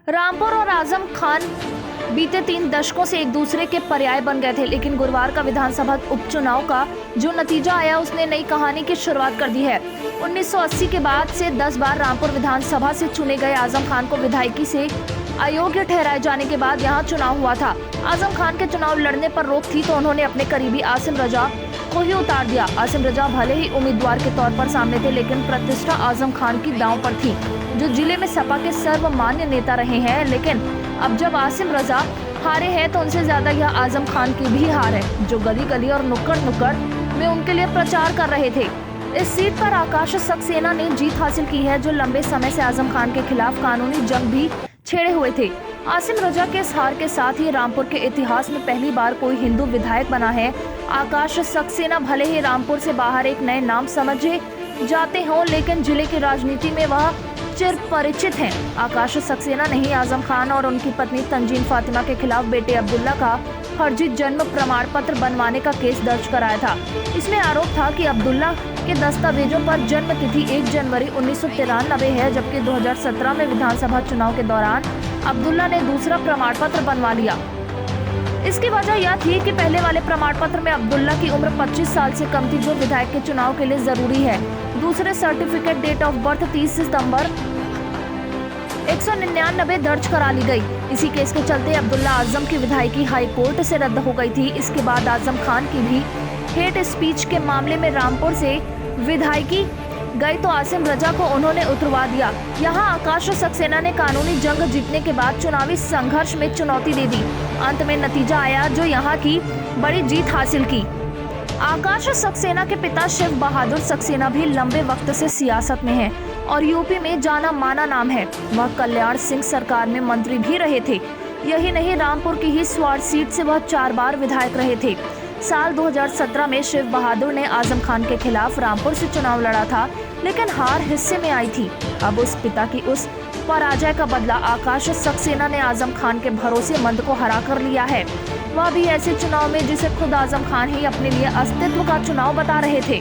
रामपुर और आजम खान बीते 3 दशकों से एक दूसरे के पर्याय बन गए थे, लेकिन गुरुवार का विधानसभा उपचुनाव का जो नतीजा आया उसने नई कहानी की शुरुआत कर दी है। 1980 के बाद से 10 बार रामपुर विधानसभा से चुने गए आजम खान को विधायकी से अयोग्य ठहराए जाने के बाद यहाँ चुनाव हुआ था। आजम खान के चुनाव लड़ने पर रोक थी तो उन्होंने अपने करीबी आसिम रजा को ही उतार दिया। आसिम रजा भले ही उम्मीदवार के तौर पर सामने थे, लेकिन प्रतिष्ठा आजम खान की दांव पर थी, जो जिले में सपा के सर्वमान्य नेता रहे हैं। लेकिन अब जब आसिम रजा हारे हैं तो उनसे ज्यादा यह आजम खान की भी हार है, जो गली गली और नुक्कड़ नुक्कड़ में उनके लिए प्रचार कर रहे थे। इस सीट पर आकाश सक्सेना ने जीत हासिल की है, जो लंबे समय से आजम खान के खिलाफ कानूनी जंग भी छेड़े हुए थे। आसिम रजा के इस हार के साथ ही रामपुर के इतिहास में पहली बार कोई हिंदू विधायक बना है। आकाश सक्सेना भले ही रामपुर से बाहर एक नए नाम समझे जाते हों, लेकिन जिले की राजनीति में वह चिर परिचित हैं। आकाश सक्सेना ने ही आजम खान और उनकी पत्नी तंजीन फातिमा के खिलाफ बेटे अब्दुल्ला का फर्जी जन्म प्रमाण पत्र बनवाने का केस दर्ज कराया था। इसमें आरोप था कि अब्दुल्ला के दस्तावेजों पर जन्म तिथि 1 जनवरी 1993 है, जबकि 2017 में विधानसभा चुनाव के दौरान अब्दुल्ला ने दूसरा प्रमाण पत्र बनवा लिया। इसकी वजह यह थी कि पहले वाले प्रमाण पत्र में अब्दुल्ला की उम्र 25 साल से कम थी, जो विधायक के चुनाव के लिए जरूरी है। दूसरे सर्टिफिकेट डेट ऑफ बर्थ 30 सितंबर 199 दर्ज करा ली गई। इसी केस के चलते अब्दुल्ला आजम की विधायकी हाई कोर्ट से रद्द हो गई थी। इसके बाद आजम खान की भी हेट स्पीच के मामले में रामपुर से विधायकी गई तो आसिम रजा को उन्होंने उतरवा दिया। यहाँ आकाश सक्सेना ने कानूनी जंग जीतने के बाद चुनावी संघर्ष में चुनौती दे दी। अंत में नतीजा आया जो यहाँ की बड़ी जीत हासिल की। आकाश सक्सेना के पिता शिव बहादुर सक्सेना भी लंबे वक्त से सियासत में हैं और यूपी में जाना माना नाम है। वह कल्याण सिंह सरकार में मंत्री भी रहे थे। यही नहीं, रामपुर की ही स्वार सीट से वह 4 बार विधायक रहे थे। साल 2017 में शिव बहादुर ने आजम खान के खिलाफ रामपुर से चुनाव लड़ा था, लेकिन हार हिस्से में आई थी। अब उस पिता की उस पराजय का बदला आकाश सक्सेना ने आजम खान के भरोसेमंद को हरा कर लिया है। वह भी ऐसे चुनाव में जिसे खुद आजम खान ही अपने लिए अस्तित्व का चुनाव बता रहे थे।